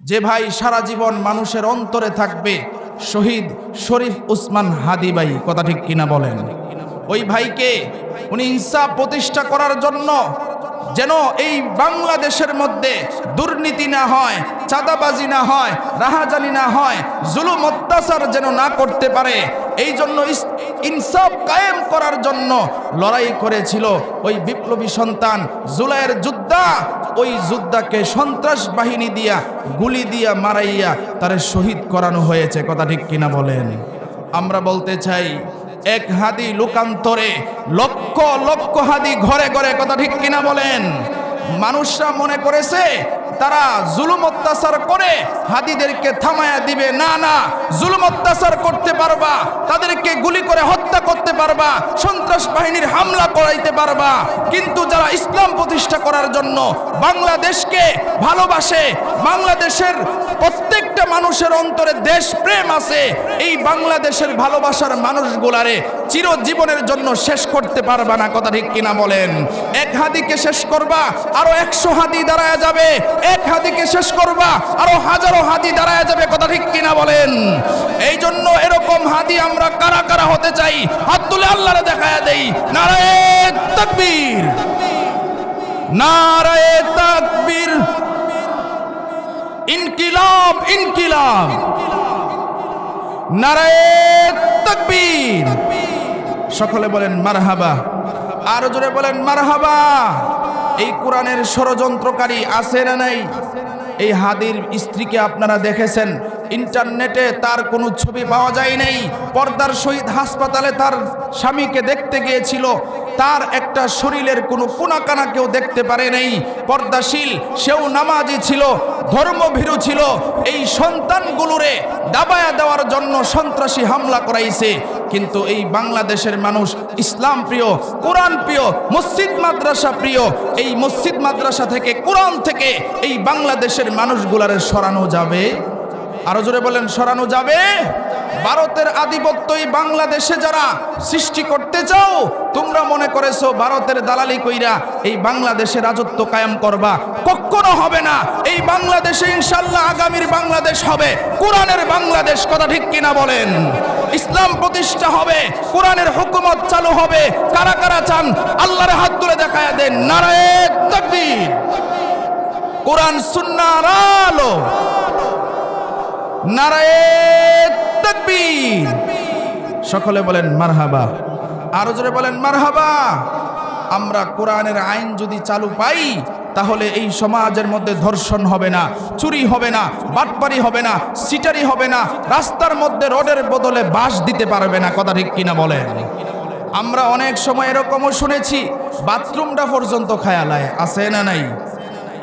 যে ভাই সারা জীবন মানুষের অন্তরে থাকবে, শহীদ শরীফ উসমান হাদি ভাই, কথা ঠিক কিনা বলেন? ওই ভাইকে উনি ইনসাফ প্রতিষ্ঠা করার জন্য যেন এই বাংলাদেশের মধ্যে দুর্নীতি না হয়, চাঁদাবাজি না হয়, রাহাজানি না হয়, জুলুম অত্যাচার যেন না করতে পারে, এই জন্য ইনসাফ কায়েম করার জন্য লড়াই করেছিল ওই বিপ্লবী সন্তান জুলাইয়ের যোদ্ধা। ওই যোদ্ধাকে সন্ত্রাস বাহিনী দিয়া গুলি দিয়া মারাইয়া তারে শহীদ করানো হয়েছে, কথা ঠিক কিনা বলেন? আমরা বলতে চাই, এক হাদি লোকান্তরে লক্ষ লক্ষ হাদি ঘরে ঘরে, কথা ঠিক কিনা বলেন? মানুষরা মনে করেছে তারা জুলুম অত্যাচার করে হাদিদেরকে থামায়া দিবে। না না, জুলুম অত্যাচার করতে পারবা, তাদেরকে গুলি করে হত্যা করতে পারবা, সন্ত্রাস বাহিনীর হামলা করাইতে পারবা, কিন্তু যারা ইসলাম প্রতিষ্ঠা করার জন্য বাংলাদেশকে ভালোবাসে, বাংলাদেশের প্রত্যেকটা মানুষের অন্তরে দেশপ্রেম আছে, এই বাংলাদেশের ভালোবাসার মানুষগুলারে চিরজীবনের জন্য শেষ করতে পারবা না, কথা ঠিক কিনা বলেন? এক হাদিকে শেষ করবা, আরো 100 হাদি দাঁড়ায় যাবে। এক হাদিকে শেষ করবা, আরো হাজারো হাদি দাঁড়ায় যাবে, কথা ঠিক কিনা বলেন? এই জন্য এরকম হাদি আমরা কারা কারা হতে চাই, হাত তুলে আল্লাহরে দেখায়া দেই। নারায়ে তাকবীর, নারায়ে তাকবীর, ইনকিলাব ইনকিলাব, নারায়ে তাকবীর। সকলে বলেন মারহাবা, আরো জোরে বলেন মারহাবা। এই কোরআনের ষড়যন্ত্রকারী আছে না নাই? এই হাদির স্ত্রীকে আপনারা দেখেছেন, ইন্টারনেটে তার কোনো ছবি পাওয়া যায় নাই। পর্দার সহিত হাসপাতালে তার স্বামীকে দেখতে গিয়েছিল, তার একটা শরীরের কোনো কোনাকানা কেউ দেখতে পারে নাই। পর্দাশীল, সেও নামাজি ছিল, ধর্মভীরু ছিল। এই সন্তানগুলোরে দাবায়া দেওয়ার জন্য সন্ত্রাসী হামলা করাইছে। কিন্তু এই বাংলাদেশের মানুষ ইসলাম প্রিয়, কোরআন প্রিয়, মসজিদ মাদ্রাসা প্রিয়। এই মসজিদ মাদ্রাসা থেকে, কোরআন থেকে এই বাংলাদেশের মানুষগুলারে সরানো যাবে? আরো জোরে বলেন, সরানো যাবে? ভারতের আধিপত্য এই বাংলাদেশে যারা সৃষ্টি করতে চাও, তোমরা মনে করেছো ভারতের দালালি কইরা এই বাংলাদেশে রাজত্ব কায়েম করবা, কখনো হবে না। এই বাংলাদেশে ইনশাআল্লাহ আগামীর বাংলাদেশ হবে কোরআনের বাংলাদেশ, কথা ঠিক কিনা বলেন? ইসলাম প্রতিষ্ঠা হবে, কোরআনের হুকুমত চালু হবে। কারা কারা চান আল্লাহর হাত তুলে দেখায়া দেন। নারায়ে তাকবীর, কোরআন সুন্নাহর আলো, নারায়ে তাকবীর। সকলে বলেন মারহাবা, আরো জোরে বলেন মারহাবা। আমরা কোরআনের আইন যদি চালু পাই, তাহলে এই সমাজের মধ্যে ধর্ষণ হবে না, চুরি হবে না, বাটপারি হবে না, সিটারি হবে না, রাস্তার মধ্যে রোডের বদলে বাঁশ দিতে পারবে না, কথা ঠিক কিনা বলেন? আমরা অনেক সময় এরকমও শুনেছি, বাথরুমটা পর্যন্ত খায়ালায়, আছে না নাই?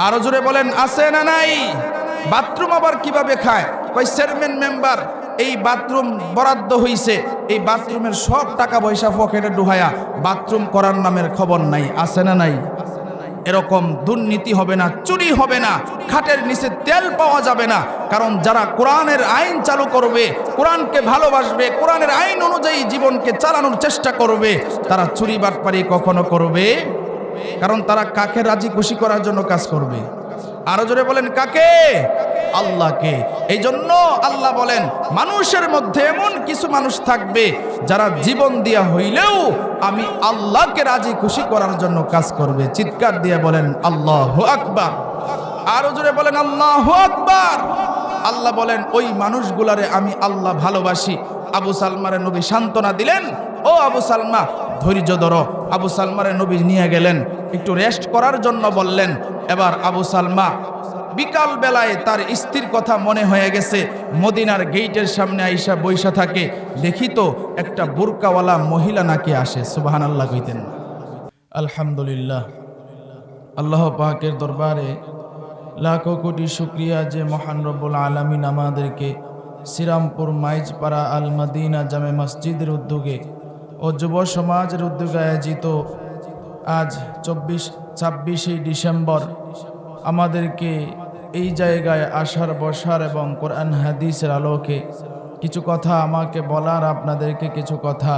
আরো জোরে বলেন, আছে না নাই? বাথরুম আবার কিভাবে খায়? কই চেয়ারম্যান মেম্বার এই বাথরুম বরাদ্দ হইছে, এই বাথরুমের সব টাকা পয়সা পকেটে ঢুকায়া বাথরুম করার নামের খবর নাই, আছে না নাই? এরকম দুর্নীতি হবে না, চুরি হবে না, খাটের নিচে তেল পাওয়া যাবে না। কারণ যারা কোরআনের আইন চালু করবে, কোরআনকে ভালোবাসবে, কোরআনের আইন অনুযায়ী জীবনকে চালানোর চেষ্টা করবে, তারা চুরি বাটপারি কখনো করবে? কারণ তারা কাকে রাজি খুশি করার জন্য কাজ করবে? আরো জোরে বলেন, কাকে? আল্লাহকে। এই জন্য আল্লাহ বলেন, মানুষের মধ্যে এমন কিছু মানুষ থাকবে যারা জীবন দিয়া হইলেও আমি আল্লাহকে রাজি খুশি করার জন্য কাজ করবে। চিৎকার দিয়ে বলেন আল্লাহু আকবার, আরো জোরে বলেন আল্লাহু আকবার। আল্লাহ বলেন, ওই মানুষগুলারে আমি আল্লাহ ভালোবাসি। আবু সালমারে নবী সান্ত্বনা দিলেন, ও আবু সালমা ধৈর্য ধরো। আবু সালমারে নবী নিয়ে গেলেন, একটু রেস্ট করার জন্য বললেন। এবার আবু সালমা বিকাল বেলায় তার স্ত্রীর কথা মনে হয়ে গেছে, মদিনার গেইটের সামনে আইসা বৈশা থাকে। দেখি তো একটা বুরকাওয়ালা মহিলা নাকি আসে। সুবহানাল্লাহ কইতেন। আলহামদুলিল্লাহ, আল্লাহ পাকের দরবারে লাখো কোটি শুকরিয়া যে মহান রব্বুল আলামিন আমাদেরকে শ্রীরামপুর মাইজপাড়া আল মদিনা জামে মসজিদের উদ্যোগে ও যুব সমাজের উদ্যোগে আয়োজিত আজ 26 ডিসেম্বর আমাদেরকে এই জায়গায় আসার, বসার এবং কোরআন হাদিসের আলোকে কিছু কথা আমাকে বলার, আপনাদেরকে কিছু কথা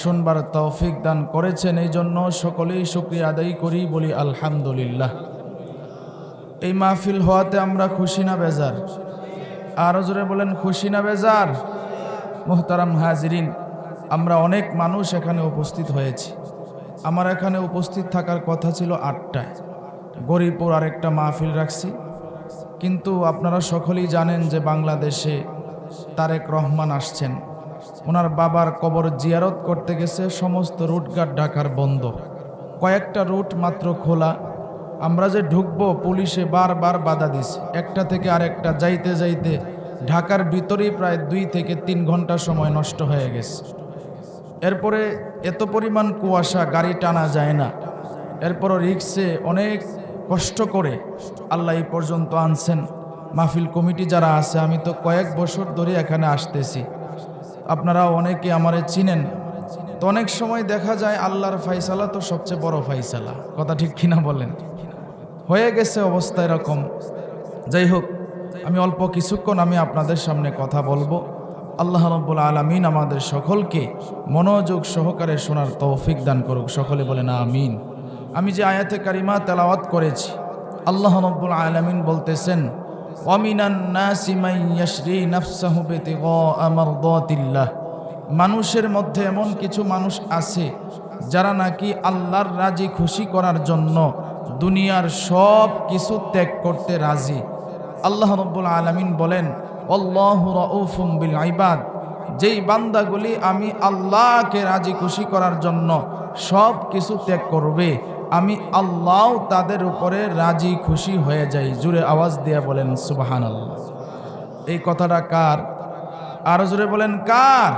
শুনবার তৌফিক দান করেছেন। এই জন্য সকলেই শুকরিয়া আদায় করি, বলি আলহামদুলিল্লাহ। এই মাহফিল হওয়াতে আমরা খুশি না বেজার? আরো জোরে বলেন, খুশি না বেজার? মুহতারাম হাজিরিন, আমরা অনেক মানুষ এখানে উপস্থিত হয়েছি। আমার এখানে উপস্থিত থাকার কথা ছিল 8টায়। গরিপুর আরেকটা মাহফিল রাখছি, কিন্তু আপনারা সকলেই জানেন যে বাংলাদেশে তারেক রহমান আসছেন। ওনার বাবার কবর জিয়ারত করতে গেছে, সমস্ত রুটঘাট ঢাকার বন্ধ, কয়েকটা রুট মাত্র খোলা। আমরা যে ঢুকবো, পুলিশে বারবার বাধা দিছে। একটা থেকে আরেকটা যাইতে যাইতে ঢাকার ভিতরেই প্রায় 2 থেকে 3 ঘন্টা সময় নষ্ট হয়ে গেছে। এরপরে এত পরিমাণ কুয়াশা, গাড়ি টানা যায় না। এরপরও রিক্সে অনেক কষ্ট করে আল্লাহ এই পর্যন্ত আনছেন। মাহফিল কমিটি যারা আছে, আমি তো কয়েক বছর ধরে এখানে আসতেছি, আপনারা অনেকে আমারে চিনেন। তো অনেক সময় দেখা যায় আল্লাহর ফাইসালা তো সবচেয়ে বড় ফাইসালা, কথা ঠিক কিনা বলেন? হয়ে গেছে অবস্থা এরকম। যাই হোক, আমি অল্প কিছুক্ষণ আপনাদের সামনে কথা বলবো। আল্লাহ রাব্বুল আলামিন আমাদের সকলকে মনোযোগ সহকারে শোনার তৌফিক দান করুক। সকলে বলেন আমিন। আমি যে আয়াতে কারিমা তেলাওয়াত করেছি, আল্লাহ রাব্বুল আলামিন বলতেছেন, ওয়ামিনান নাসি মান ইয়াশরি নাফসাহু বিতিগা মারদাতিল্লাহ। মানুষের মধ্যে এমন কিছু মানুষ আছে যারা নাকি আল্লাহর রাজি খুশি করার জন্য দুনিয়ার সব কিছু ত্যাগ করতে রাজি। আল্লাহ রাব্বুল আলামিন বলেন, আল্লাহু রাউফুম বিল ইবাদ। যেই বান্দাগুলি আমি আল্লাহকে রাজি খুশি করার জন্য সব কিছু ত্যাগ করবে, আমি আল্লাহ তাদের উপরে রাজি খুশি হয়ে যাই। জুড়ে আওয়াজ দিয়ে বলেন সুবহানাল্লাহ। এই কথাটা কার? আরো জোরে বলেন কার?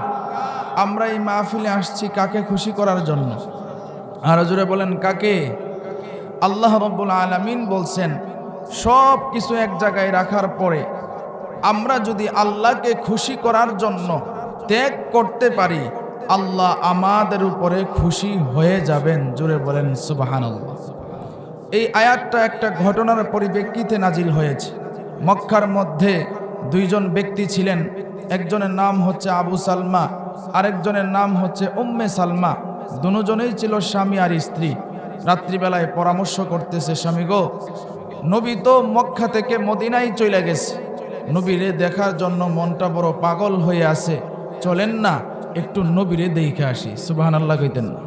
আমরা এই মাহফিলে আসছি কাকে খুশি করার জন্য? আরো জোরে বলেন কাকে? আল্লাহ রাব্বুল আলামিন বলছেন, সব কিছু এক জায়গায় রাখার পরে আমরা যদি আল্লাহকে খুশি করার জন্য ত্যাগ করতে পারি, আল্লাহ আমাদের উপরে খুশি হয়ে যাবেন। জোরে বলেন সুবহানাল্লাহ। এই আয়াতটা একটা ঘটনার পরিপ্রেক্ষিতে নাজিল হয়েছে। মক্কার মধ্যে 2 জন ব্যক্তি ছিলেন। একজনের নাম হচ্ছে আবু সালমা, আরেকজনের নাম হচ্ছে উম্মে সালমা। দুজনেই ছিল স্বামী আর স্ত্রী। রাত্রিবেলায় পরামর্শ করতেছে, স্বামী গো, নবী তো মক্কা থেকে মদিনায় চলে গেছে, নবীরে দেখার জন্য মনটা বড় পাগল হয়ে আছে, চলেন না একটু নবীরে দেখে আসি। সুবহানাল্লাহ কইতেন না?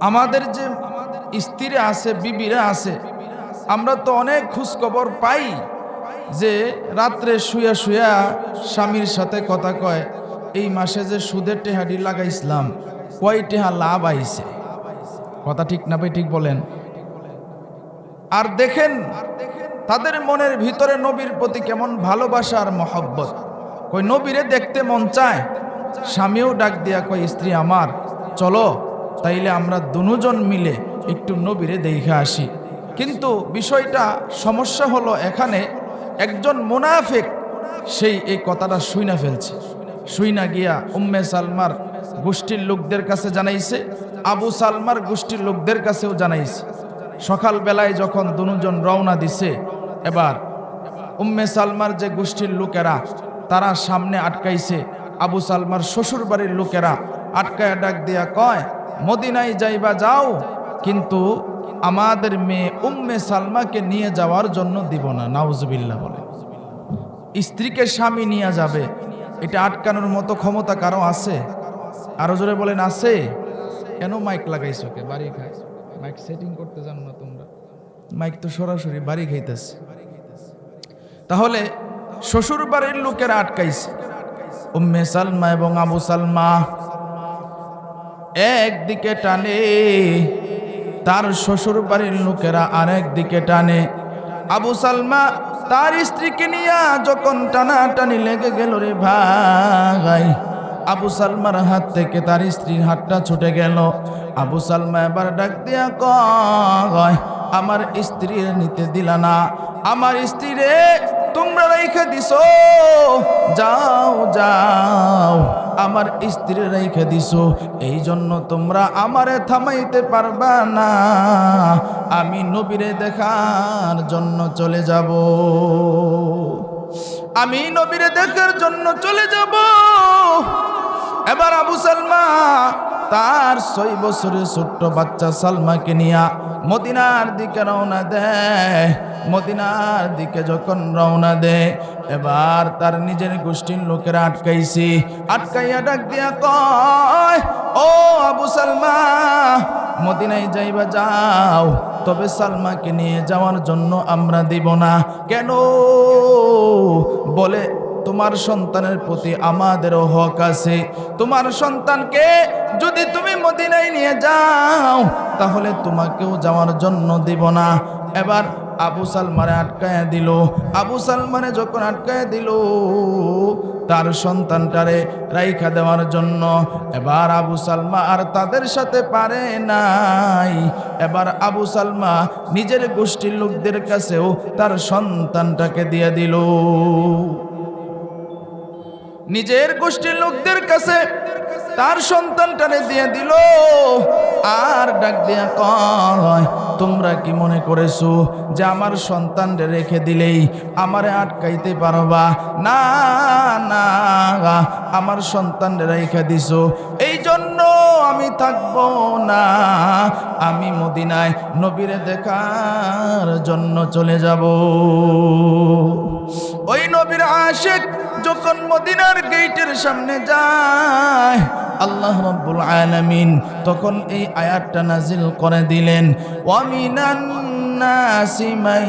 আমাদের যে স্ত্রীরা আছে, বিবিরা আছে, আমরা তো অনেক খোঁজখবর পাই যে রাত্রে শুয়া শুয়া স্বামীর সাথে কথা কয়, এই মাসে যে সুদের টেহাডি লাগাইছিলাম, কয় টেহা লাভ আইছে। কথা ঠিক না ভাই? ঠিক বলেন। আর দেখেন তাদের মনের ভিতরে নবীর প্রতি কেমন ভালোবাসা আর মহব্বত। কই নবীরে দেখতে মন চায়। স্বামীও ডাক দিয়া কয়, স্ত্রী আমার, চলো তাইলে আমরা দুজন মিলে একটু নবীরে দেখে আসি। কিন্তু বিষয়টা সমস্যা হলো, এখানে একজন মুনাফিক সেই এই কথাটা শুইনা ফেলছে। শুইনা গিয়া উম্মে সালমার গোষ্ঠীর লোকদের কাছে জানাইছে, আবু সালমার গোষ্ঠীর লোকদের কাছেও জানাইছে। সকালবেলায় যখন দুজন রওনা দিছে, এবার উম্মে সালমার যে গোষ্ঠীর লোকেরা তারা সামনে আটকাইছে। আবু সালমার শ্বশুর বাড়ির লোকেরা আটকায় ডাক দিয়া কয়, মদিনায় যাইবা যাও, কিন্তু আমাদের মেয়ে উম্মে সালমাকে নিয়ে যাওয়ার জন্য দিব না। নাউজুবিল্লাহ বলে। স্ত্রীকে স্বামী নিয়ে যাবে, এটা আটকানোর মতো ক্ষমতা কারো আছে? আরো জোরে বলেন আছে? কেন মাইক লাগাইছো? কে বাড়ি খায়? মাইক সেটিং করতে জানো না তোমরা? মাইক তো সরাসরি বাড়ি খাইতেছে। তাহলে শ্বশুর বাড়ির লোকেরা আটকাইছে। উম্মে সালমা এবং আবু সালমা একদিকে টানে, তার শ্বশুর বাড়ির লোকেরা আরেক দিকে টানে। আবু সালমা তার স্ত্রীকে নিয়ে যখন টানাটানি লেগে গেল, রে ভাই, আবু সালমার হাত থেকে তার স্ত্রীর হাতটা ছুটে গেল। আবু সালমা এবার ডাক দিয়া কয়, আমার স্ত্রীর নিতে দিলা না, আমার স্ত্রীরে তোমরা রেখে দিছো, যাও যাও, আমার স্ত্রী রেখে দিছো, এই জন্য তোমরা আমারে থামাইতে পারবা না, আমি নবীরে দেখার জন্য চলে যাব, আমি নবীরে দেখার জন্য চলে যাব। এবার আবু সালমা তার 6 বছরের ছোট্ট বাচ্চা সালমাকে নিয়া মদিনার দিকে রওনা দেয়। মদিনার দিকে যখন রওনা দেয়, এবার তার নিজের গোষ্ঠীর লোকেরা আটকাইছে, আটকাইয়া ডাক দিয়া কয়, ও আবু সালমা, মদিনায় যাইবা যাও, তবে সালমাকে নিয়ে যাওয়ার জন্য আমরা দিব না। কেন? বলে, তোমার সন্তানের প্রতি আমাদেরও হক আছে। তোমার সন্তানকে যদি তুমি মদিনায় নিয়ে যাও, তাহলে তোমাকেও যাওয়ার জন্য দিব না। এবার আবু সালমানে আটকায় দিল। আবু সালমানে যখন আটকায় দিল তার সন্তানটারে রাইখা দেওয়ার জন্য, এবার আবু সালমা আর তাদের সাথে পারে নাই। এবার আবু সালমা নিজের গোষ্ঠীর লোকদের কাছেও তার সন্তানটাকে দিয়ে দিল। নিজের গোষ্ঠীর লোকদের কাছে তার সন্তানটারে দিয়ে দিল। আর ডাক দিয়া কয়, তোমরা কি মনে করেছো যে আমার সন্তানরে রেখে দিলেই আমারে আটকাইতে পারবা? না না, আমার সন্তানরে রেখে দিছো, এই জন্য আমি থাকবো না। আমি মদিনায় নবীরে দেখার জন্য চলে যাব। ওই নবীর আশিক যখন মদিনার গেটের সামনে যায়, আল্লাহ রাব্বুল আলামিন তখন এই আয়াতটা নাজিল করে দিলেন, ওয়া মিনান নাসি মান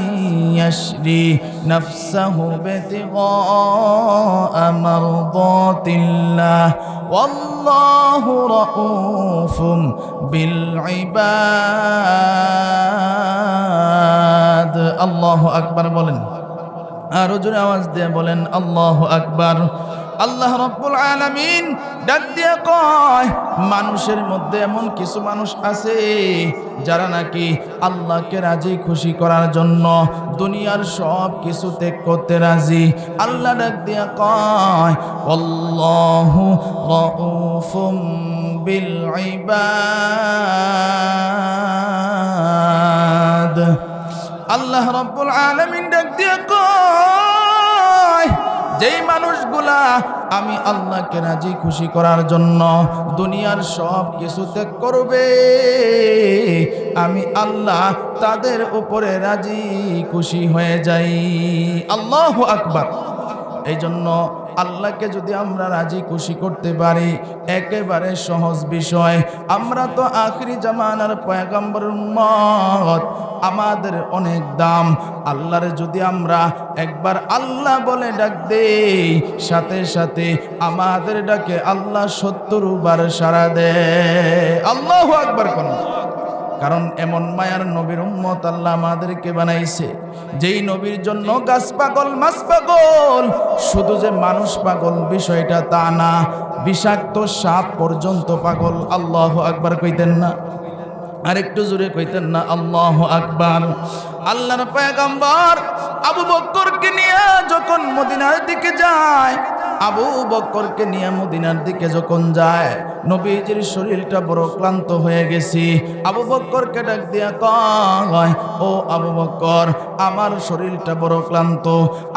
ইয়াশরি নাফসাহু বিতিগা মারদাতিল্লাহ ওয়াল্লাহু রাউফুম বিল ইবাদ। আল্লাহু আকবার বলেন, আরো জোরে আওয়াজ দিয়ে বলেন আল্লাহু আকবার। আল্লাহ রাব্বুল আলামিন ডাক দিয়ে কয়, মানুষের মধ্যে এমন কিছু মানুষ আছে যারা নাকি আল্লাহকে রাজি খুশি করার জন্য দুনিয়ার সব কিছু ত্যাগ করতে রাজি। আল্লাহ ডাক দিয়ে কয়, আল্লাহু রাউফুম বিল ইবাদ। আল্লাহ রাব্বুল আলামিন ডাক দিয়ে কয়, যেই মানুষগুলা আমি আল্লাহকে রাজি খুশি করার জন্য দুনিয়ার সব কিছু ত্যাগ করবে, আমি আল্লাহ তাদের উপরে রাজি খুশি হয়ে যাই। আল্লাহু আকবার। এই জন্য আল্লাহকে যদি আমরা রাজি খুশি করতে পারি, একেবারে সহজ বিষয়। আমরা তো আখিরি জামানার পয়গম্বর উম্মত, আমাদের অনেক দাম। আল্লাহরে যদি আমরা একবার আল্লাহ বলে ডাক দেই, সাথে সাথে আমাদের ডাকে আল্লাহ 70 বার সাড়া দেয়। আল্লাহু আকবার কোন। কারণ এমন মায়ার নবীর উম্মত আল্লাহ আমাদেরকে বানাইছে, যেই নবীর জন্য গাছ পাগল, মাছ পাগল, শুধু যে মানুষ পাগল বিষয়টা তা না, বিষাক্ত সাপ পর্যন্ত পাগল। আল্লাহু আকবার কইতেন না? আর একটু জোরে কইতেন না আল্লাহু আকবার। আল্লাহর পয়গম্বর আবু বকরকে নিয়ে যখন মদিনার দিকে যায়, আবু বকরকে নিয়ে মদিনার দিকে যখন যায়, নবীজির শরীরটা বড় ক্লান্ত হয়ে গেছে। আবু বকরকে ডাক দিয়া কয়, ও আবু বকর, আমার শরীরটা বড় ক্লান্ত,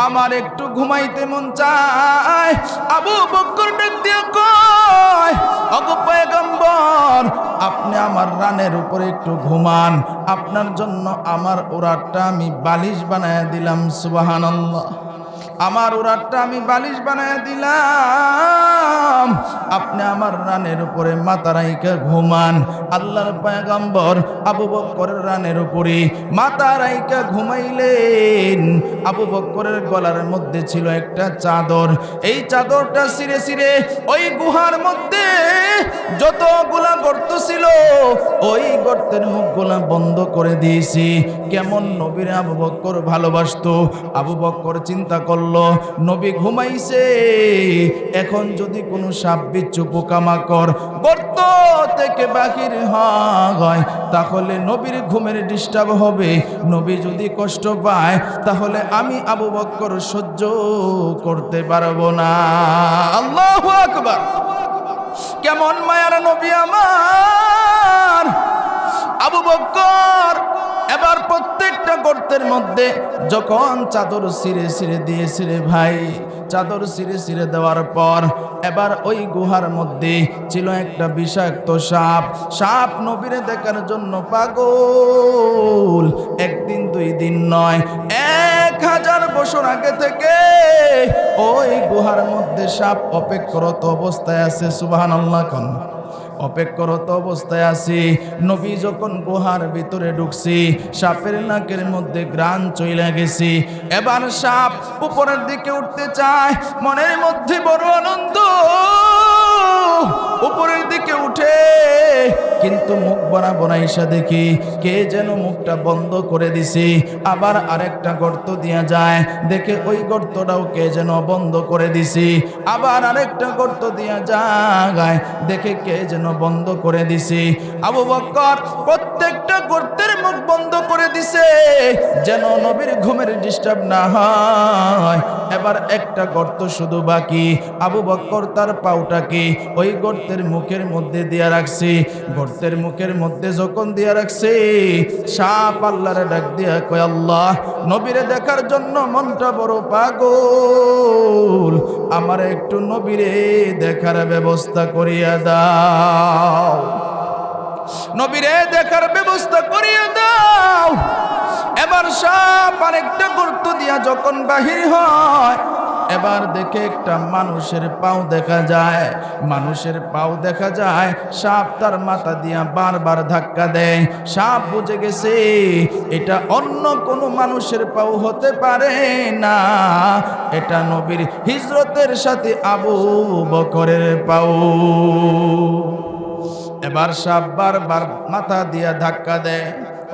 আমার একটু ঘুমাইতে মন চায়। আবু বকর ডাক দিয়া কয়, ওগো পয়গম্বর, আপনি আমার রানের উপরে একটু ঘুমান, আপনার জন্য আমার ওরাটটা আমি বালিশ বানায় দিলাম। সুবহানাল্লাহ। আমার ওরাটটা আমি বালিশ বানায় দিলাম, আপনি আমার রানের উপরে মাথা রাইখা ঘুমান। আল্লাহর পয়গম্বর আবু বকরের রানের উপরে মাথা রাইখা ঘুমাইলেন। আবু বকরের গলার মধ্যে ছিল একটা চাদর, এই চাদরটা ছিঁড়ে ছিঁড়ে ওই গুহার মধ্যে যতগুলা গর্ত ছিল, ওই গর্তের মুখগুলা বন্ধ করে দিয়েছি। কেমন নবীর আবু বকর ভালোবাসতো। আবু বকর চিন্তা করলো, নবী ঘুমাইছে, এখন যদি কোনো সাপ বিচ্ছু পোকামাকড় গর্ত থেকে বাহির হয়, তাহলে নবীর ঘুমের ডিস্টার্ব হবে। নবী যদি কষ্ট পায়, তাহলে আমি আবু বকর সহ্য করতে পারবো না। আল্লাহু আকবার। কেমন মায়ার নবী আমার! আবু বকর এবার প্রত্যেকটা গর্তের মধ্যে যখন চাদর ছিঁড়ে ছিঁড়ে দিয়েছে রে ভাই, চাদর ছিঁড়ে ছিঁড়ে দেওয়ার পর এবার ওই গুহার মধ্যে ছিল একটা বিষাক্ত সাপ। সাপ নবীরে দেখার জন্য পাগল। একদিন দুই দিন নয়, 1000 বছর আগে থেকে ওই গুহার মধ্যে সাপ অপেক্ষারত অবস্থায় আছে। সুবহানাল্লাহ কোন অপেক্ষারত অবস্থায় আছি। নবী যখন গুহার ভিতরে ঢুকছি, সাপের নাকের মধ্যে ঘ্রাণ চইলা গেছি। এবার সাপ উপরের দিকে উঠতে চায়, মনের মধ্যে বড় আনন্দ। উপরের দিকে উঠে কিন্তু মুখ বরাবর আইসা দেখি কে যেন মুখটা বন্ধ করে দিছে। আবার আরেকটা গর্ত দিয়া যায়, দেখে ওই গর্তটাও কে যেন বন্ধ করে দিছে। আবার আরেকটা গর্ত দিয়া যায়, দেখে কে যেন বন্ধ করে দিছে। আবু বকর প্রত্যেকটা গর্তের মুখ বন্ধ করে দিছে যেন নবীর ঘুমের ডিস্টার্ব না হয়। এবার একটা গর্ত শুধু বাকি। আবু বকর তার পাউটাকে ওই গর্তের মুখের মধ্যে দিয়া রাখছে। গর্তের মুখের মধ্যে যখন দিয়া রাখছে, সাপ আল্লাহরে ডাক দিয়া কয়, আল্লাহ, নবীরে দেখার জন্য মনটা বড় পাগল, আমার একটু নবীরে দেখার ব্যবস্থা করিয়া দাও, নবীরে দেখার ব্যবস্থা করিয়া দাও। এবার সাপ আরেকটা গর্ত দিয়া যখন বাহির হয়, এবার দেখে একটা মানুষের পাও দেখা যায়। মানুষের পাও দেখা যায়, সাপ তার মাথা দিয়া বারবার ধাক্কা দেয়। সাপ বুঝে গেছে এটা অন্য কোনো মানুষের পাও হতে পারে না, এটা নবীর হিজরতের সাথে আবু বকরের পাও। এবার সাপ বারবার মাথা দিয়া ধাক্কা দেয়।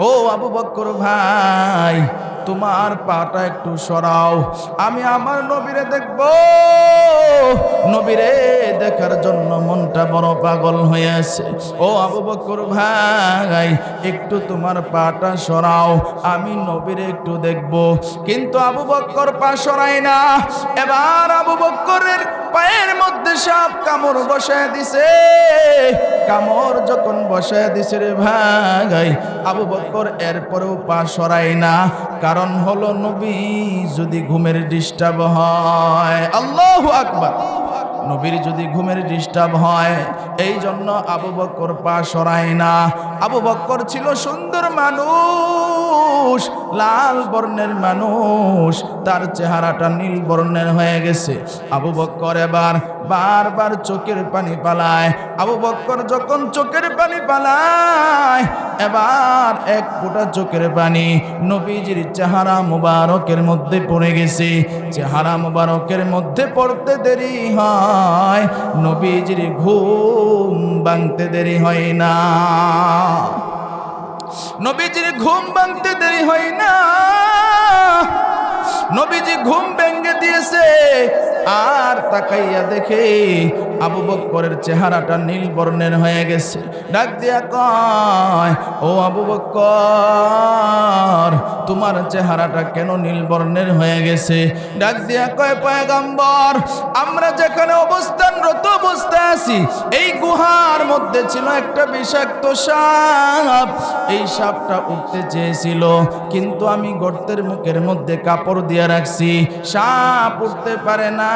ও আবু বকর ভাই, তোমার পাটা একটু সরাও, আমি আমার নবীরে দেখব। নবীরে দেখার জন্য মনটা বড় পাগল হয়ে আছে। ও আবু বকর ভাই, একটু তোমার পাটা সরাও, আমি নবীরে একটু দেখব। কিন্তু আবু বকর পা সরায় না। এবার আবু বকরের পায়ের মধ্যে সাপ কামড় বসায় দিছে। কামড় যখন বসায় দিছে রে ভাই, আবু বকর এরপরেও পা সরায় না। কারণ হলো নবী যদি ঘুমের ডিস্টার্ব হয়, আল্লাহু আকবার, নবীর যদি ঘুমের ডিস্টার্ব হয়, এই জন্য আবু বকর পা সরায় না। আবু বকর ছিল সুন্দর মানুষ, লাল বর্ণের মানুষ, তার চেহারাটা নীল বর্ণের হয়ে গেছে। আবু বকর এবার বারবার চোখের পানি পালায়। আবু বকর যখন চোখের পানি পালায়, এবার এক ফোঁটা চোখের পানি নবীজির চেহারা মুবারকের মধ্যে পড়ে গেছে। চেহারা মুবারকের মধ্যে পড়তে দেরি হয়, নবীজির ঘুম ভাঙতে দেরি হয় না, নবীজির ঘুম ভাঙতে দেরি হয় না। নবীজি ঘুম ভেঙে দিয়েছে, আর তাকাইয়া দেখে আবু বকরের চেহারাটা নীল বর্ণের হয়ে গেছে। ডাক দিয়া কয়, ও আবু বকর, তোমার চেহারাটা কেন নীল বর্ণের হয়ে গেছে? ডাক দিয়া কয়, পয়গম্বর, আমরা যেখানে অবস্থানরত অবস্থায় আছি, এই গুহার মধ্যে ছিল একটা বিষাক্ত সাপ। এই সাপটা উঠতে চেয়েছিল, কিন্তু আমি গর্তের মুখের মধ্যে কাপড় দিয়ে রাখছি, সাপ উঠতে পারে না।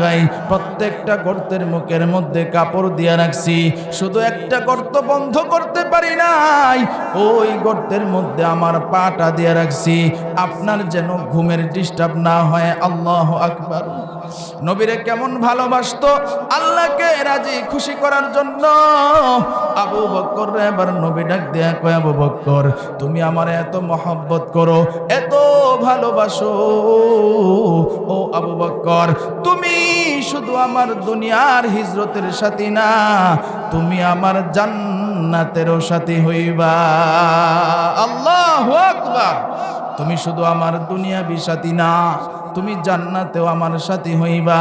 গাই প্রত্যেকটা গর্তের মুখের মধ্যে কাপড় দিয়ে রাখছি, শুধু একটা গর্ত বন্ধ করতে পারি নাই, ওই গর্তের মধ্যে আমার পাটা দিয়ে রাখছি, আপনার যেন ঘুমের ডিস্টার্ব না হয়। আল্লাহু আকবার। নবীরে কেমন ভালোবাসতো, আল্লাহকে রাজি খুশি করার জন্য। আবু বকর এবার নবী ডাক দেয়া কয়, আবু বকর, তুমি আমার এত মহব্বত করো, এত ভালোবাসো, ও আবু বকর, তুমি শুধু আমার দুনিয়ার হিজরতের সাথী না, তুমি আমার জান্নাতেরও সাথী হইবা। আল্লাহু আকবার। তুমি শুধু আমার দুনিয়াবি সাথী না, তুমি জান্নাতেও আমার সাথী হইবা।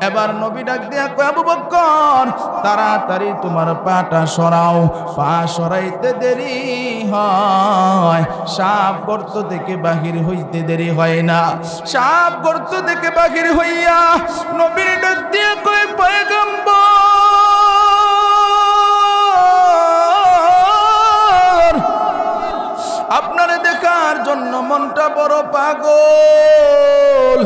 এবার নবী ডাক দিয়া কয়, আবু বকর, তাড়াতাড়ি তোমার পাটা সরাও। পা সরাইতে দেরি হয়, সাপ গর্ত থেকে বাহির হইতে দেরি হয় না। সাপ গর্ত থেকে বাহির হইয়া নবীর ডাক দিয়া কয়, পয়গম্বর, আপনারা বড় পাগল।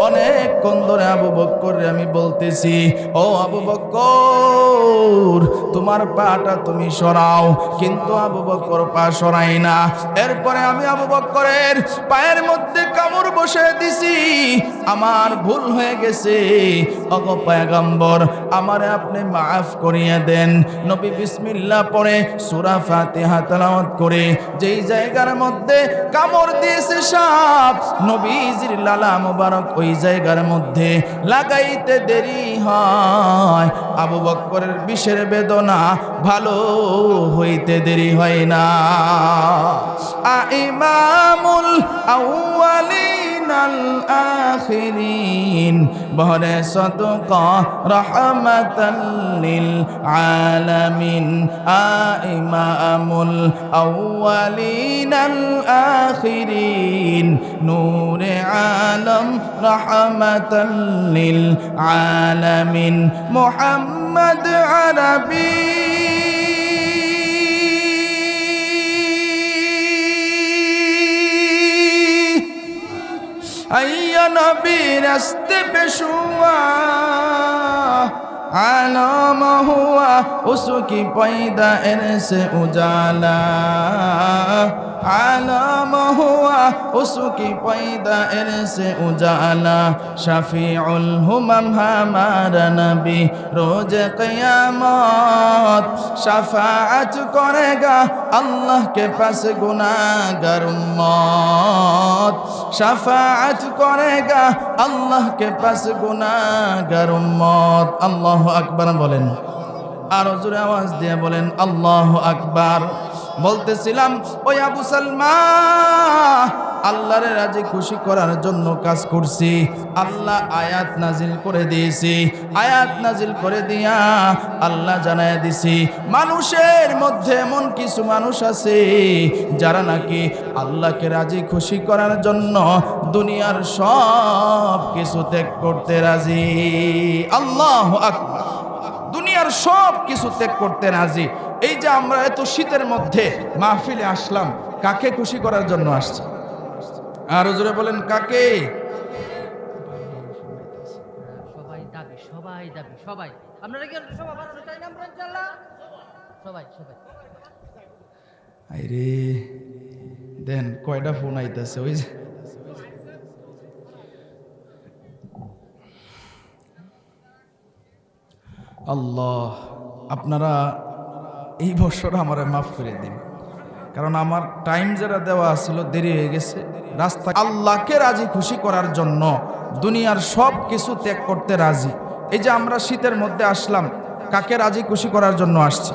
অনেকক্ষণ ধরে আবু বকরকে আমি বলতেছি, ও আবু বকর তোমার পাটা তুমি সরাও, কিন্তু আবু বকর পা সরাই না। এরপরে আমি আবু বকরের পায়ের মধ্যে কামড় বসে দিছি। আমার ভুল হয়ে গেছে, ওগো পয়গম্বর আমারে আপনি মাফ করিয়ে দেন। নবী বিসমিল্লাহ পড়ে সূরা ফাতিহা তেলাওয়াত করে যেই জায়গার মধ্যে কামড় দিয়েছে সাপ, নবীজির লালা মোবারক ওই জায়গার মধ্যে লাগাইতে দেরি হয়। আবু বকরের বিষের বেদনা ভালো হইতে দেরি হয় না। ইমামুল আউয়ালিন আল আখিরিন বহরে সদকা রাহমাতাল লিল আলামিন। ইমামুল আউয়ালিন আল আখিরিন নূরে আলম রাহমাতাল লিল আলামিন মুহাম্মদ আরবি। আইয়া নবীর আস্তে পেশুয়া आलम हुआ उसकी पैदाइश से उजाला, आलम हुआ उसकी पैदाइश से उजाला। शफीउल हुमम हमारा नबी रोज क़यामत शफाअत करेगा अल्लाह के पास गुनाहगार उम्मत, शफाअत करेगा अल्लाह के पास गुनाहगार उम्मत। अल्लाह আকবার বলেন, আর জোরে আওয়াজ দিয়ে বলেন আল্লাহু আকবার। বলতেছিলাম ওই আবু সালমা আল্লাহরে রাজি খুশি করার জন্য কাজ করছি, আল্লাহ আয়াত নাজিল করে দিয়েছি। আয়াত নাজিল করে দিয়া আল্লাহ জানায় দিছি মানুষের মধ্যে এমন কিছু মানুষ আছে যারা নাকি আল্লাহকে রাজি খুশি করার জন্য দুনিয়ার সব কিছু ত্যাগ করতে রাজি। আল্লাহু আকবার, দুনিয়ার সব কিছু ত্যাগ করতে রাজি। এই যে আমরা এত শীতের মধ্যে মাহফিলে আসলাম, কাকে খুশি করার জন্য আসছি? আর জোরে বলেন কাকে? সবাই দাবি, সবাই দাবি, সবাই। আপনারা কি সবাই বানানো চাই না আমরা ইনশাআল্লাহ? সবাই সবাই। আইরে দেন কয়টা ফোন আইতাছে ওই যে আল্লাহ। আপনারা এই বছর আমারে মাফ করে দিন, কারণ আমার টাইম যারা দেওয়া ছিল দেরি হয়ে গেছে। রাস্তা আল্লাহকে রাজি খুশি করার জন্য দুনিয়ার সব কিছু ত্যাগ করতে রাজি। এই যে আমরা শীতের মধ্যে আসলাম, কাকে রাজি খুশি করার জন্য আসছি?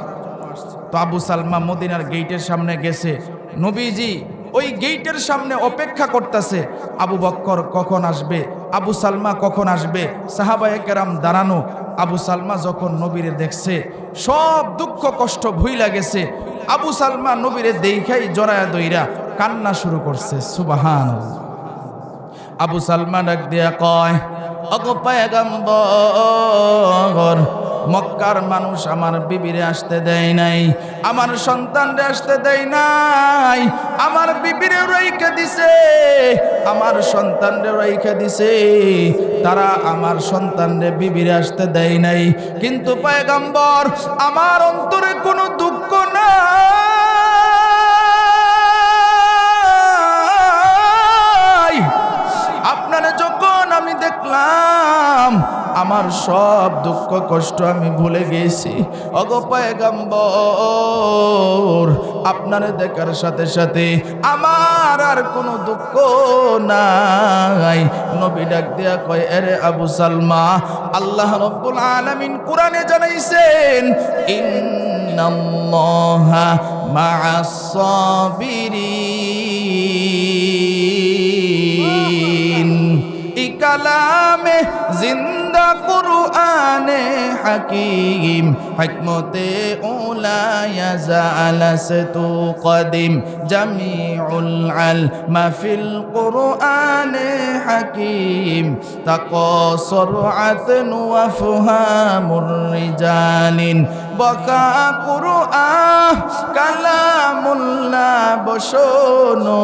তো আবু সালমা মদিনার গেটের সামনে গেছে, নবীজি ওই গেটের সামনে অপেক্ষা করতেছে আবু বকর কখন আসবে, আবু সালমা কখন আসবে। সাহাবায়ে কেরাম দাঁড়ানো। আবু সালমা যখন নবীরে দেখছে সব দুঃখ কষ্ট ভুইলা গেছে। আবু সালমা নবীরে দেখাই জড়ায়া দইরা কান্না শুরু করছে। সুবহানাল্লাহ। আবু সালমা ডাক দিয়া কয়, ওগো পয়গম্বর, মক্কার মানুষ আমার বিবিরে আসতে দেয় নাই, আমার সন্তানরে আসতে দেয় নাই, আমার বিবিরে রাইখা দিছে, আমার সন্তানরে রাইখা দিছে, তারা আমার সন্তানরে বিবিরে আসতে দেয় নাই। কিন্তু পয়গম্বর আমার অন্তরে কোনো দুঃখ নাই। আপনারা যখন আমি দেখলাম আমার সব দুঃখ কষ্ট আমি ভুলে গেছি। ওগো পয়গম্বর, আপনারে দেখার সাথে সাথে আমার আর কোনো দুঃখ নাই। নবী ডাক দিয়া কয়, আরে আবু সালমা, আল্লাহ রাব্বুল আলামিন কোরআনে জানাইছেন ইন্নাল্লাহা মা'আস সাবিরিন। ই কালামে জিন্দ জিন্দা কুরআনে হাকিম হিকমতে উলায়া জালাসতু কদিম জামিউল আলমা ফিল কুরআনে হাকিম তাকাসরআতন ওয়া ফুহামুর রিজালিন বকা কুরআন কালামুল্লাহ বসনো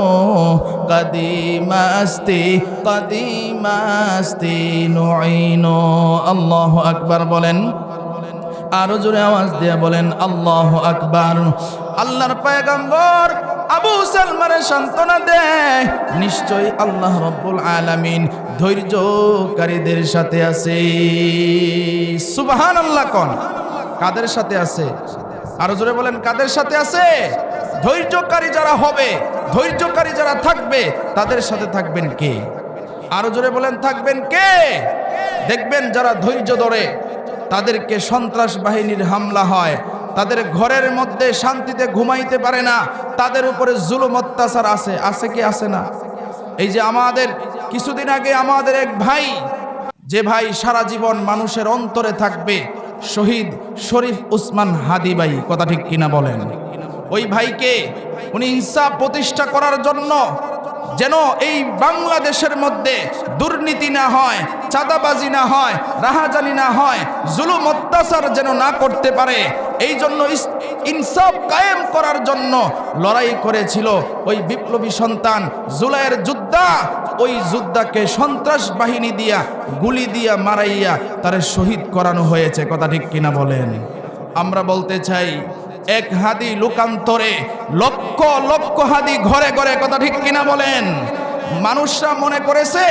কদিমাস্তি নুইনো। আল্লাহু আকবার বলেন, আরো জোরে আওয়াজ দিয়ে বলেন আল্লাহু আকবার। আল্লাহর পয়গম্বর আবু সালমানের সান্ত্বনা দেয়, নিশ্চয়ই আল্লাহ রাব্বুল আলামিন ধৈর্যকারীদের সাথে আছে। সুবহানাল্লাহ কোন কাদের সাথে আছে? আরো জোরে বলেন কাদের সাথে আছে? ধৈর্যকারী যারা হবে, ধৈর্যকারী যারা থাকবে তাদের সাথে থাকবেন কে? আরো জোরে বলেন থাকবেন কে? দেখবেন যারা ধৈর্য ধরে তাদেরকে সন্ত্রাস বাহিনীর হামলা হয়, তাদের ঘরের মধ্যে শান্তিতে ঘুমাইতে পারে না, তাদের উপরে জুলুম অত্যাচার আছে কি আছে না? এই যে আমাদের কিছুদিন আগে আমাদের এক ভাই, যে ভাই সারা জীবন মানুষের অন্তরে থাকবে, শহীদ শরীফ উসমান হাদি ভাই, কথা ঠিক কিনা বলেন? ওই ভাইকে উনি ইনসাফ প্রতিষ্ঠা করার জন্য যেন এই বাংলাদেশের মধ্যে দুর্নীতি না হয়, চাঁদাবাজি না হয়, রাহাজানি না হয়, জুলুম অত্যাচার যেন না করতে পারে, এই জন্য ইনসাফ কায়েম করার জন্য লড়াই করেছিল ওই বিপ্লবী সন্তান জুলাইয়ের যোদ্ধা। ওই যোদ্ধাকে সন্ত্রাস বাহিনী দিয়া গুলি দিয়া মারাইয়া তারে শহীদ করানো হয়েছে, কথা ঠিক কিনা বলেন? আমরা বলতে চাই এক হাদি লোকান্তরে লক্ষ লক্ষ হাদি ঘরে ঘরে, কথা ঠিক কিনা বলেন? মানুষরা মনে করেছে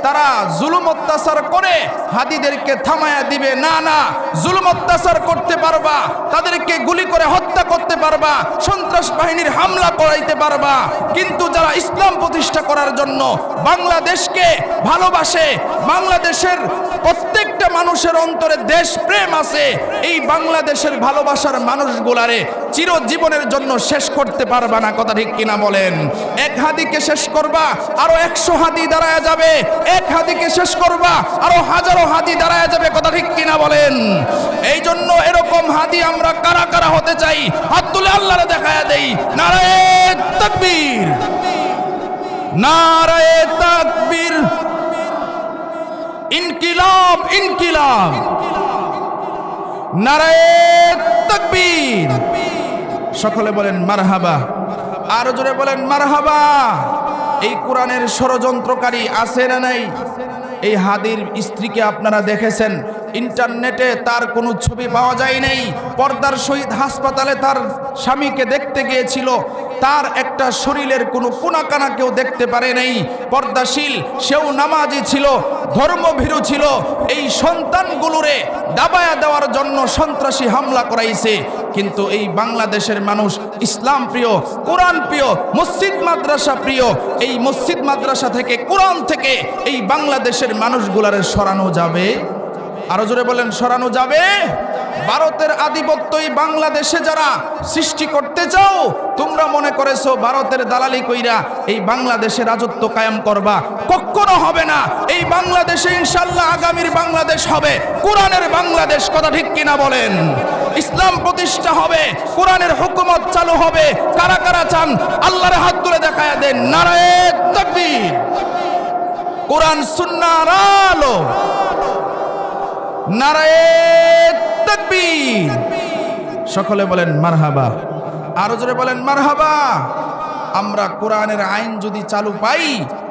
তারা জুলুম অত্যাচার করে হাদিদেরকে থামায়া দিবে। না না, জুলুম অত্যাচার করতে পারবা, তাদেরকে গুলি করে হত্যা করতে পারবা, সন্ত্রাস বাহিনীর হামলা করাইতে পারবা, কিন্তু যারা ইসলাম প্রতিষ্ঠা করার জন্য বাংলাদেশকে ভালোবাসে, বাংলাদেশের প্রত্যেকটা মানুষের অন্তরে দেশপ্রেম আছে, এই বাংলাদেশের ভালোবাসার মানুষগুলারে চিরজীবনের জন্য শেষ করতে পারবা না, কথা ঠিক কিনা বলেন? এক হাদিকে শেষ করবা, আরো 100 হাদি দাঁড়ায় যাবে, এক হাদিকে শেষ করবা, আরো হাজারো হাদি দাঁড়ায় যাবে, কথা ঠিক কিনা বলেন? এই জন্য এরকম হাদি আমরা কারা কারা হতে চাই? হাত তুলে আল্লাহরে দেখায়া দেই। নারায়ে তাকবীর, নারায়ে তাকবীর, ইনকিলাব ইনকিলাব, নারায়ে তাকবীর। সকলে বলেন মারহাবা, আরো জোরে বলেন মারহাবা। এই কোরআনের ষড়যন্ত্রকারী আছে না নাই? এই হাদির স্ত্রীকে আপনারা দেখেছেন, ইন্টারনেটে তার কোনো ছবি পাওয়া যায় নাই। পর্দার সহিত হাসপাতালে তার স্বামীকে দেখতে গিয়েছিল, তার একটা শরীরের কোনো কোনাকানা কেউ দেখতে পারে নাই। পর্দাশীল, সেও নামাজি ছিল, ধর্মভীরু ছিল। এই সন্তানগুলোরে দাবায়া দেওয়ার জন্য সন্ত্রাসী হামলা করাইছে। কিন্তু এই বাংলাদেশের মানুষ ইসলাম প্রিয়, কোরআন প্রিয়, মসজিদ মাদ্রাসা প্রিয়। এই মসজিদ মাদ্রাসা থেকে, কোরআন থেকে এই বাংলাদেশের মানুষগুলারে সরানো যাবে? আরো জোরে বলেন সরানো যাবে? ভারতের আধিপত্য এই বাংলাদেশে যারা সৃষ্টি করতে চাও, তোমরা মনে করেছো ভারতের দালালি কইরা এই বাংলাদেশে রাজত্ব কায়েম করবা, কখনো হবে না। এই বাংলাদেশে ইনশাআল্লাহ আগামীর বাংলাদেশ হবে কোরআনের বাংলাদেশ, কথা ঠিক কিনা বলেন? ইসলাম প্রতিষ্ঠা হবে, কোরআনের হুকুমত চালু হবে। কারা কারা চান? আল্লাহর হাত তুলে দেখায়া দেন। নারায়ে তাকবীর, কোরআন সুন্নাহর আলো, নারায়ে তাকবীর। সকলে বলেন মারহাবা, আরো জোরে বলেন মারহাবা। আমরা কোরআনের আইন যদি চালু পাই,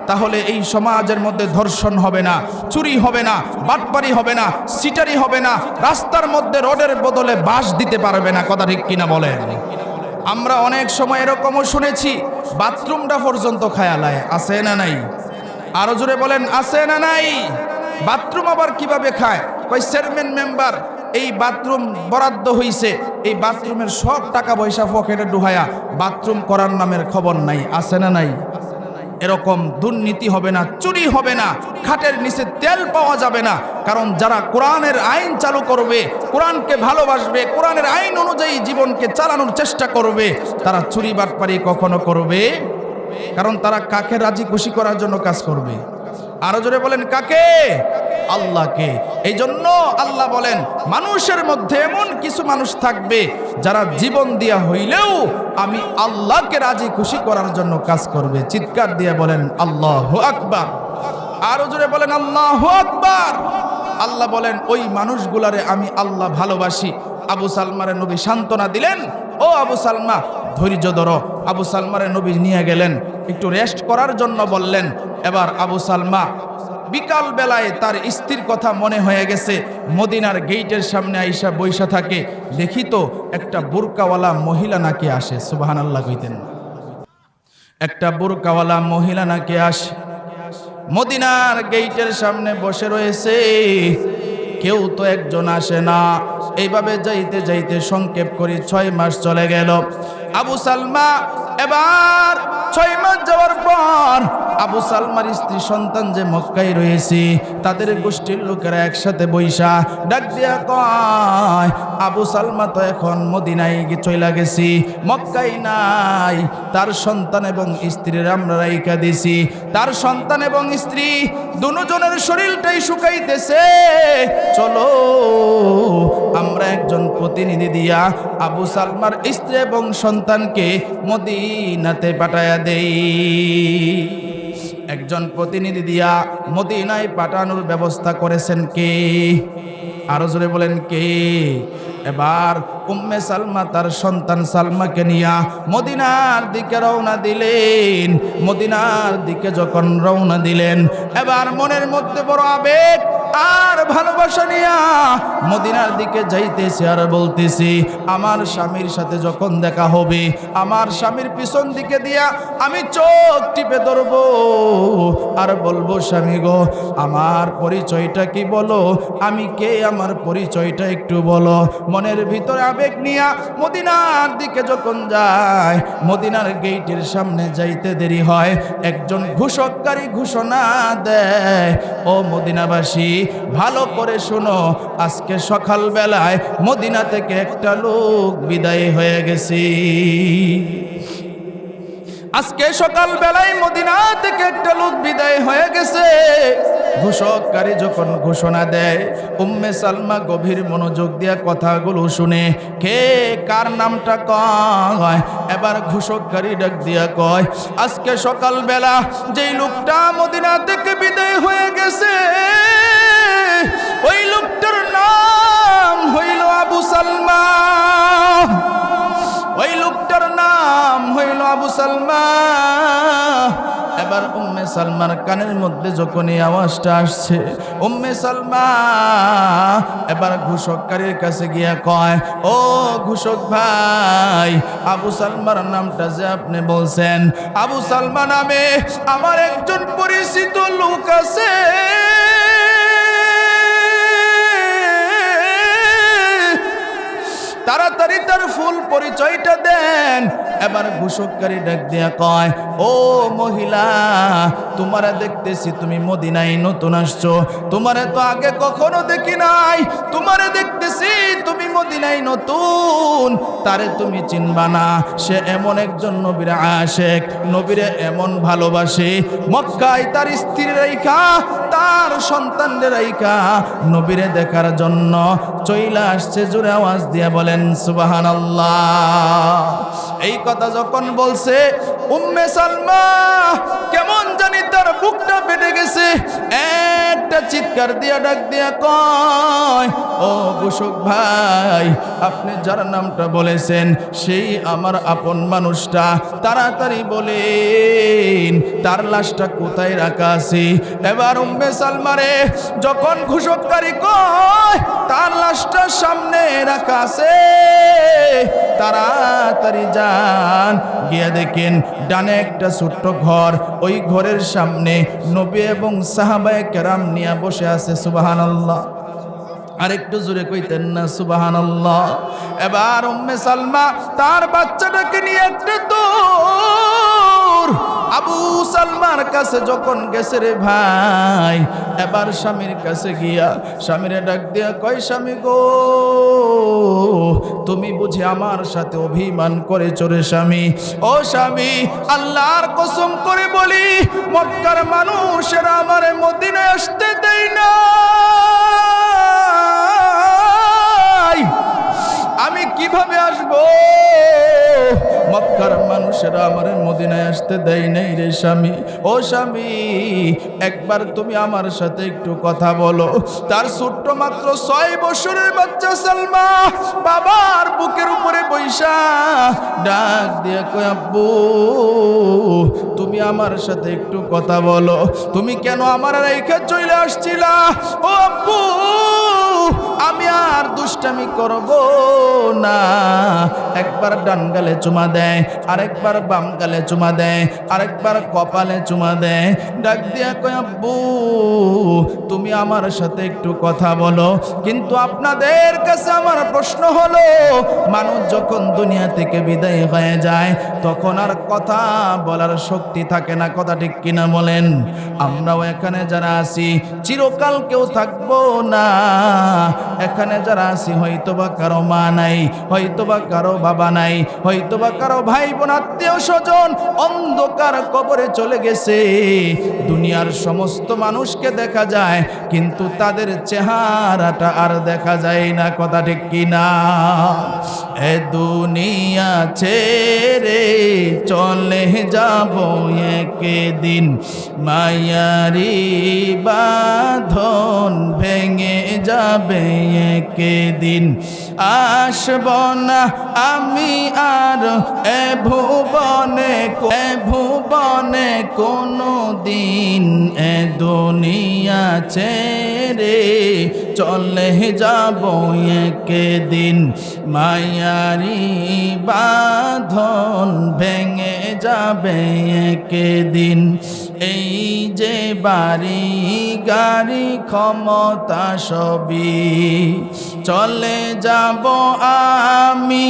তাহলে এই সমাজের মধ্যে ধর্ষণ হবে না, চুরি হবে না, বাটপারি হবে না, সিটারি হবে না, রাস্তার মধ্যে রোডের বদলে বাঁশ দিতে পারবে না, কথা ঠিক কিনা বলেন? আমরা অনেক সময় এরকমও শুনেছি বাথরুমটা পর্যন্ত খায়ালায়, আছে না নাই? আরো জোরে বলেন আছে না নাই? বাথরুম আবার কিভাবে খায়? কই চেয়ারম্যান মেম্বার এই বাথরুম বরাদ্দ হইছে, এই বাথরুমের সব টাকা পয়সা পকেটে ঢুকায়া বাথরুম করার নামের খবর নাই, আছে না নাই? এরকম দুর্নীতি হবে না, চুরি হবে না, খাটের নিচে তেল পাওয়া যাবে না। কারণ যারা কোরআনের আইন চালু করবে, কোরআনকে ভালোবাসবে, কোরআনের আইন অনুযায়ী জীবনকে চালানোর চেষ্টা করবে, তারা চুরি বাটপারি কখনো করবে? কারণ তারা কাকে রাজি খুশি করার জন্য কাজ করবে? আরো জোরে বলেন কাকে? আল্লাহকে। এই জন্য আল্লাহ বলেন মানুষের মধ্যে এমন কিছু মানুষ থাকবে যারা জীবন দিয়া হইলেও আমি আল্লাহকে রাজি খুশি করার জন্য কাজ করবে। চিৎকার দিয়ে বলেন আল্লাহু আকবার। আরো জোরে বলেন আল্লাহু আকবার। আল্লাহ বলেন ওই মানুষগুলারে আমি আল্লাহ ভালোবাসি। আবু সালমারে নবী সান্ত্বনা দিলেন, ও আবু সালমা ধৈর্য ধরো। আবু সালমারে নবী নিয়ে গেলেন, একটু রেস্ট করার জন্য বললেন। এবার আবু সালমা বিকাল বেলায় তার স্ত্রীর কথা মনে হয়ে গেছে, মদিনার গেটের সামনে আইসা বৈশা থাকে। দেখি তো একটা বুরকাওয়ালা মহিলা নাকি আসে। সুবহানাল্লাহ কইতেন। একটা বুরকাওয়ালা মহিলা নাকি আসে, মদিনার গেটের সামনে বসে রয়েছে। কেউ তো একজন আসে না। এইভাবে যাইতে যাইতে সংক্ষেপ করি 6 মাস চলে গেল। আবু সালমা এবার 6 মাস যাওয়ার পর আবু সালমার স্ত্রী সন্তান যে মক্কায় রয়েছে, তাদের গোষ্ঠীর লোকেরা একসাথে বৈশা ডাক দিয়া কয়, আবু সালমা তো এখন মদিনায় চইলা গেছি, মক্কায় নাই। তার সন্তান এবং স্ত্রীর আমরা রাইখা দিছি। তার সন্তান এবং স্ত্রী দুজনের শরীরটাই শুকাইতেছে। চলো আমরা একজন প্রতিনিধি দিয়া আবু সালমার স্ত্রী এবং সন্তানকে মদিনাতে পাঠায়া দেই। একজন প্রতিনিধি দিয়া মদিনায় পাঠানোর ব্যবস্থা করেছেন কে? আরো জোরে বলেন কে? এবার উম্মে সালমা তার সন্তান সালমাকে নিয়া মদিনার দিকে রওনা দিলেন। মদিনার দিকে যখন রওনা দিলেন, এবার মনের মধ্যে বড় আবেগ আর ভালোবাসা নিয়া মদিনার দিকে যাইতেছি আর বলতেছি, আমার স্বামীর সাথে যখন দেখা হবে, আমার স্বামীর পিছন দিকে দিয়া আমি চোখ টিপে ধরবো আর বলবো, স্বামী গো আমার পরিচয়টা কি বলো, আমি কে, আমার পরিচয়টা একটু বলো। মনের ভিতরে আবেগ নিয়া মদিনার দিকে যখন যায়, মদিনার গেটের সামনে যাইতে দেরি হয়, একজন ঘোষককারী ঘোষণা দেয়, ও মদিনাবাসী ভালো করে শোনো, আজকে সকাল বেলায় মদিনা থেকে একটা লোক বিদায় হয়ে গেছে। আজকে সকাল বেলায় মদিনা থেকে একটা লোক বিদায় হয়ে গেছে। ঘোষককারী যখন ঘোষণা দেয়, উম্মে সালমা গভীর মনোযোগ দিয়া কথাগুলো শুনে, কে কার নামটা কয়। এবার ঘোষককারী ডাক দিয়া কয়, আজকে সকাল বেলা যেই লোকটা মদিনা থেকে বিদায় হয়ে গেছে, ওই লোকটার নাম হইল আবু সালমা। ওই লোকটার নাম হইল আবু সালমা। এবার উম্মে সালমার কানের মধ্যে যখন এই আওয়াজটা আসছে, উম্মে সালমা এবার ঘোষককারীর কাছে গিয়া কয়, ও ঘোষক ভাই, আবু সালমার নামটা যে আপনি বলছেন, আবু সালমা নামে আমার একজন পরিচিত লোক আছে, তাড়াতাড়ি তার ফুল পরিচয়টা দেন। এবার ঘোষককারী ডাক দিয়া কয়, ও মহিলা, তোমারে দেখতেছি তুমি মদিনায় নতুন আসছো, তোমারে তো আগে কখনো দেখি নাই, তোমারে দেখতেছি তুমি মদিনায় নতুন, তারে তুমি চিনবা না। সে এমন একজন নবীর আশেক, নবীরে এমন ভালোবাসে, মক্কায় তার স্ত্রী রাইখা তার সন্তানদের রাইখা নবীরে দেখার জন্য চইলা আসছে। জোরে আওয়াজ দিয়া বলেন সুবহানাল্লাহ। এই কথা যখন বলছে, উম্মে সালমা কেমন জানি তার বুকটা ফেটে গেছে। একটা চিৎকার দিয়া ডাক দিয়া কয়, ও ঘোষক ভাই, আপনি যার নামটা বলেছেন সেই আমার আপন মানুষটা, তাড়াতাড়ি বলেন তার লাশটা কোথায় রাখা আছে। এবার উম্মে সালমারে যখন ঘোষককারী কয় তার লাশটা সামনে রাখা আছে, তাড়াতাড়ি যান, গিয়ে দেখেন ডানে একটা ছোট্ট ঘর, ওই ঘরের সামনে নবী এবং সাহাবায়ে কেরাম নিয়ে বসে আছে। সুবহানাল্লাহ। আরেকটু জোরে কইতেন না সুবহানাল্লাহ। এবার উম্মে সালমা তার বাচ্চাটাকে নিয়ে একটা দৌড় আবু সালমার কাছে যখন গেছে রে ভাই, এবার স্বামীর কাছে গিয়া স্বামীরে ডাক দিয়া কয়, স্বামী গো, তুমি বুঝি আমার সাথে অভিমান করেছো রে স্বামী। ও স্বামী, আল্লাহর কসম করে বলি, মক্কার মানুষেরা আমারে মদিনায় আসতে দেয় না। আসতে দেয় নাই রে স্বামী। ও স্বামী, একবার তুমি আমার সাথে একটু কথা বলো। তার ছোট্ট মাত্র 6 বছরের বাচ্চা সালমা বাবার বুকের উপরে বৈশা ডাক দিয়ে কয়, আব্বু তুমি আমার সাথে একটু কথা বলো। তুমি কেন আমার রেখে চলে আসছিলা? ও আব্বু, আমি আর দুষ্টামি করব না। একবার ডান গালে চুমা দেয়, আরেকবার বাম গালে চুমা দেয়, আরেকবার কপালে চুমা দেয়। ডাক দিয়া কয়, আব্বু তুমি আমার সাথে একটু কথা বলো। কিন্তু আপনাদের কাছে আমার প্রশ্ন হলো, মানুষ যখন দুনিয়া থেকে বিদায় হয়ে যায় তখন আর কথা বলার শক্তি থাকে না, কথা ঠিক কিনা বলেন? আমরাও এখানে যারা আছি চিরকাল কেউ থাকবো না। এখানে যারা আছি হয়তোবা কারো মা নাই, হয়তোবা কারো বাবা নাই, হয়তোবা কারো ভাই বোন আত্মীয় স্বজন অন্ধকার কবরে চলে গেছে। দুনিয়ার সমস্ত মানুষকে দেখা যায় কিন্তু তাদের চেহারাটা আর দেখা যায় না, কথা ঠিক কিনা? এ দুনিয়া ছেড়ে চলে যাব একদিন, মায়ারি বাঁধন ভেঙে যাবে একদিন। আসব না আমি আর এ ভুবনে কোনো দিন। এ দুনিয়া ছেড়ে চলে যাব একদিন, মায়ারি বাঁধন ভেঙে যাবে একদিন। এই যে বাড়ি গাড়ি ক্ষমতা সবই চলে যাব আমি,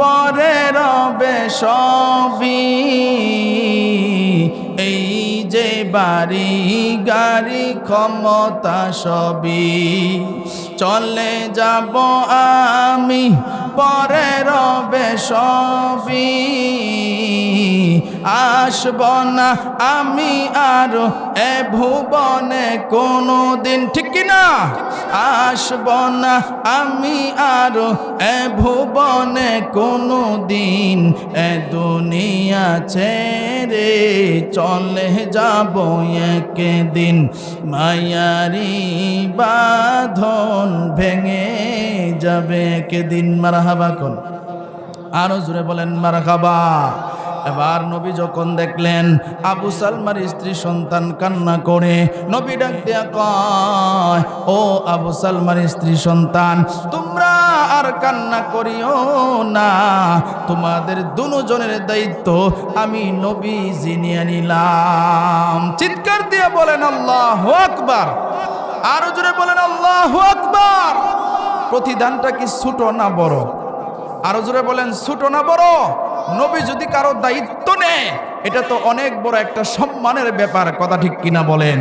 পরে রবে সবই। এই যে বাড়ি গাড়ি ক্ষমতা সবই চলে যাব আমি, পরে রবে সবই। আসব না আমি আর এ ভুবনে কোনো দিন, ঠিক কিনা? আসব না আমি আর এ ভুবনে কোনো দিন। এ দুনিয়া ছেড়ে চলে যাব একদিন, মায়ারি বাঁধন ভেঙে যাবে একদিন। মারহাবা কোন, আরো জোরে বলেন মারহাবা। এবার নবী যখন দেখলেন আবু সালমার স্ত্রী সন্তান কান্না করে, নবী ডাক দিয়া কয়, ও আবু সালমার স্ত্রী সন্তান, তোমরা আর কান্না করিও না। তোমাদের দুজনের দায়িত্ব আমি নবী জিনিয়ে নিলাম। চিৎকার দিয়ে বলেন আল্লাহু আকবার। আরো জোরে বলেন আল্লাহু আকবার। প্রতিদানটা কি ছোট না বড়? আরো জোরে বলেন, ছোট না বড়? নবী যদি কারো দায়িত্ব নেয় এটা তো অনেক বড় একটা সম্মানের ব্যাপার, কথা ঠিক কিনা বলেন?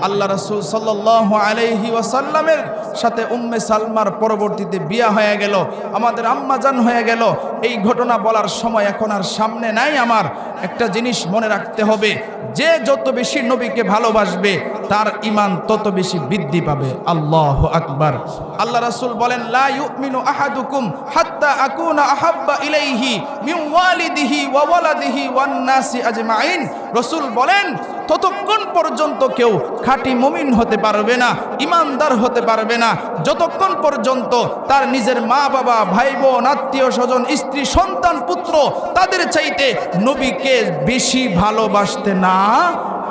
আল্লাহ রাসূল সাল্লাল্লাহু আলাইহি ওয়াসাল্লামের সাথে উম্মে সালমার পরবর্তীতে বিয়া হয়ে গেল, আমাদের আম্মাজান হয়ে গেল। এই ঘটনা বলার সময় এখন আর সামনে নাই। আমার একটা জিনিস মনে রাখতে হবে, যে যত বেশি নবীকে ভালোবাসবে তার ঈমান তত বেশি বৃদ্ধি পাবে। আল্লাহু আকবার। আল্লাহ রাসূল বলেন, লা ইউমিনু আহাদুকুম হাত্তা আকুনা আহাব্বা ইলাইহি মিন ওয়ালিদিহি ওয়া ওয়ালাদিহি ওয়ান নাসি আজমাইন। রাসূল বলেন, ততক্ষণ পর্যন্ত কেউ খাঁটি মুমিন হতে পারবে না, ইমানদার হতে পারবে না, যতক্ষণ পর্যন্ত তার নিজের মা বাবা ভাই বোন আত্মীয় স্বজন স্ত্রী সন্তান পুত্র তাদের চাইতে নবীকে বেশি ভালোবাসতে না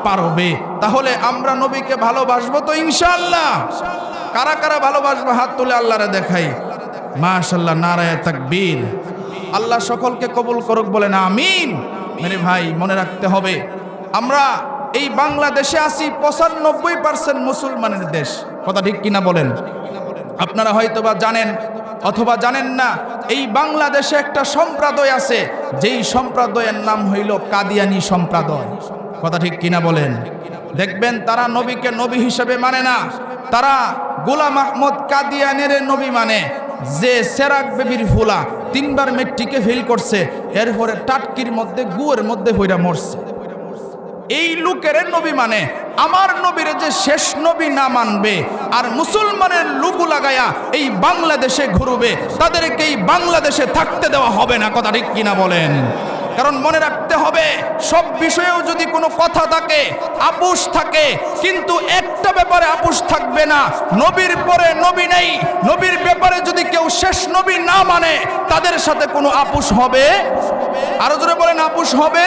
পারবে। তাহলে আমরা নবীকে ভালোবাসবো তো ইনশাআল্লাহ? কারা কারা ভালোবাসবো হাত তুলে আল্লাহরে দেখাই। মাশাআল্লাহ, নারায়ে তাকবীর। আল্লাহ সকলকে কবুল করুক, বলেন আমিন। মেরে ভাই, মনে রাখতে হবে আমরা এই বাংলাদেশে আছি 95% মুসলমানের দেশ, কথা ঠিক কিনা বলেন? আপনারা হয়তোবা জানেন অথবা জানেন না, এই বাংলাদেশে একটা সম্প্রদায় আছে, যেই সম্প্রদায়ের নাম হইল কাদিয়ানি সম্প্রদায়, কথা ঠিক কিনা বলেন? দেখবেন তারা নবীকে নবী হিসেবে মানে না, তারা গোলাম আহমদ কাদিয়ানের নবী মানে। যে সেরাক বেবির ফুলা 3 বার মেট্রিকে ফেল করছে, এরপরে টাটকির মধ্যে গুয়ের মধ্যে হইরা মরছে, এই লোকের নবী মানে। আমার নবীর যে শেষ নবী না মানবে আর মুসলমানের লুগু লাগায়া এই বাংলাদেশে ঘুরবে, তাদেরকে এই বাংলাদেশে থাকতে দেওয়া হবে না, কথা ঠিক কিনা বলেন? কারণ মনে রাখতে হবে সব বিষয়েও যদি কোনো কথা থাকে, আপোষ থাকে, কিন্তু একটা ব্যাপারে আপোষ থাকবে না, নবীর পরে নবী নেই। নবীর ব্যাপারে যদি কেউ শেষ নবী না মানে তাদের সাথে কোনো আপোষ হবে? আরো জোরে বলেন, আপোষ হবে?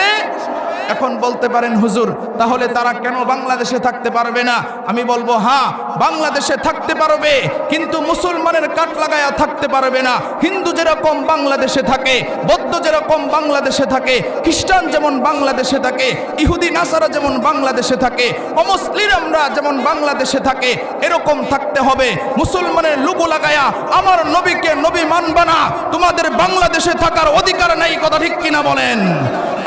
এখন বলতে পারেন হুজুর তাহলে তারা কেন বাংলাদেশে থাকতে পারবে না? আমি বলবো হ্যাঁ, বাংলাদেশে থাকতে পারবে, কিন্তু মুসলমানের কাট লাগায়া থাকতে পারবে না। হিন্দু যেরকম বাংলাদেশে থাকে, বৌদ্ধ যেরকম বাংলাদেশে থাকে, খ্রিস্টান যেমন বাংলাদেশে থাকে, ইহুদি নাসারা যেমন বাংলাদেশে থাকে, অমুসলিমরা যেমন বাংলাদেশে থাকে, এরকম থাকতে হবে। মুসলমানের লুগো লাগায়া আমার নবীকে নবী মানবা না, তোমাদের বাংলাদেশে থাকার অধিকার নাই। কথা ঠিক কিনা বলেন?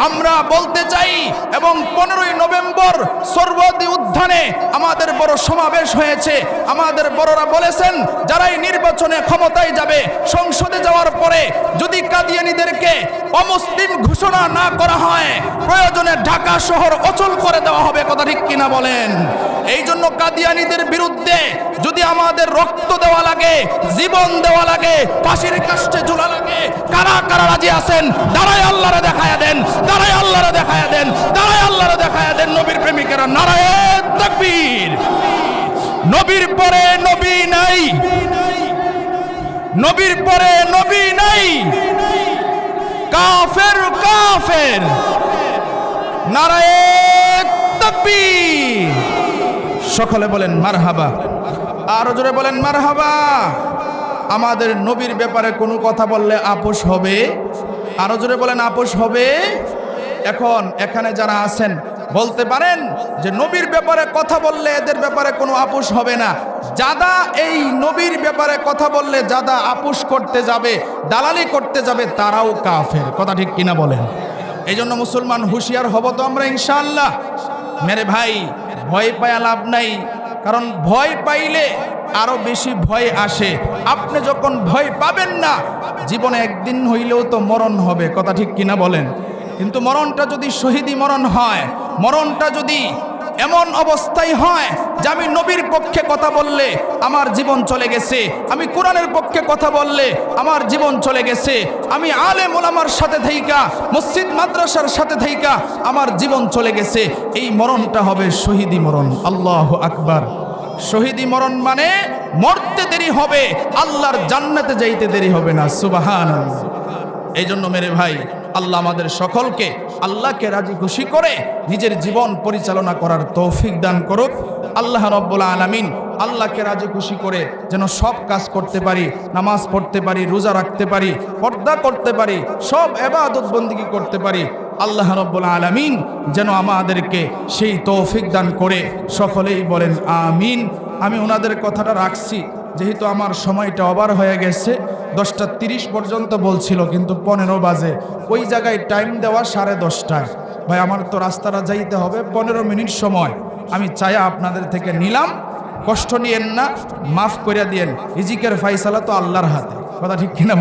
আমরা বলতে চাই, এবং 15ই নভেম্বর সরবদি উদ্যানে আমাদের বড় সমাবেশ হয়েছে। আমাদের বড়রা বলেছেন যারাই নির্বাচনে ক্ষমতায় যাবে, সংসদে যাওয়ার পরে যদি কাদিয়ানীদেরকে অমুসলিম ঘোষণা না করা হয়, প্রয়োজনে ঢাকা শহর অচল করে দেওয়া হবে। কথা ঠিক কিনা বলেন? এই জন্য কাদিয়ানীদের বিরুদ্ধে যদি আমাদের রক্ত দেওয়া লাগে, জীবন দেওয়া লাগে, ফাঁসির কাস্টে ঝোলা লাগে, কারা কারা রাজি আছেন? দাঁড়ায় আল্লাহরে দেখায়া দেন, দাঁড়ায় আল্লাহরে দেখায়া দেন, দাঁড়ায় আল্লাহরে দেখায়া দেন। নবীর প্রেমিকেরা নারায়ে তাকবীর। নবীর পরে নবী নাই, নবীর পরে নবী নাই, কাফের কাফের। নারায়ে তাকবীর। সকলে বলেন মারহাবা, আরো জোরে বলেন মারহাবা। আমাদের নবীর ব্যাপারে কোনো কথা বললে আপোষ হবে? আরো জোরে বলেন, আপোষ হবে? এখন এখানে যারা আছেন বলতে পারেন যে নবীর ব্যাপারে কথা বললে এদের ব্যাপারে কোনো আপোষ হবে না। যারা এই নবীর ব্যাপারে কথা বললে যারা আপোষ করতে যাবে, দালালি করতে যাবে, তারাও কাফের। কথা ঠিক কিনা বলেন? এই জন্য মুসলমান হুঁশিয়ার হব তো আমরা ইনশাআল্লাহ। মেরে ভাই, ভয় পায়া লাভ নাই, কারণ ভয় পাইলে আরো বেশি ভয় আসে। আপনি যখন ভয় পাবেন না, জীবনে একদিন হইলেও তো মরণ হবে। কথা ঠিক কিনা বলেন? কিন্তু মরণটা যদি শহীদি মরণ হয়, মরণটা যদি এমন অবস্থায় হয় যে আমি নবীর পক্ষে কথা বললে আমার জীবন চলে গেছে, আমি কোরআনের পক্ষে কথা বললে আমার জীবন চলে গেছে, আমি আলেম ওলামার সাথে থাইকা, মসজিদ মাদ্রাসার সাথে থাইকা আমার জীবন চলে গেছে, এই মরণটা হবে শহীদি মরণ। আল্লাহু আকবার। শহীদি মরণ মানে মরতে দেরি হবে, আল্লাহর জান্নাতে যাইতে দেরি হবে না। সুবহানাল্লাহ। এই জন্য মেরে ভাই, আল্লাহ আমাদের সকলকে আল্লাহকে রাজি খুশি করে নিজের জীবন পরিচালনা করার তৌফিক দান করুক। আল্লাহ রাব্বুল আলামিন আল্লাহকে রাজি খুশি করে যেন সব কাজ করতে পারি, নামাজ পড়তে পারি, রোজা রাখতে পারি, পর্দা করতে পারি, সব ইবাদত বন্দেগী করতে পারি। আল্লাহ রাব্বুল আলামিন যেন আমাদেরকে সেই তৌফিক দান করে। সকলেই বলেন আমিন। আমি ওনাদের কথাটা রাখছি, যেহেতু আমার সময়টা ওভার হয়ে গেছে। 10:30 পর্যন্ত বলছিল, কিন্তু 15 বাজে। ওই জায়গায় টাইম দেওয়া 10:30টায়। ভাই আমার তো রাস্তাটা যাইতে হবে, 15 মিনিট সময় আমি চাইয়া আপনাদের থেকে নিলাম। কষ্ট নিয়েন না, মাফ করে দিয়েন। রিজিকের ফাইসালা তো আল্লাহর হাতে। কথা ঠিক কিনা?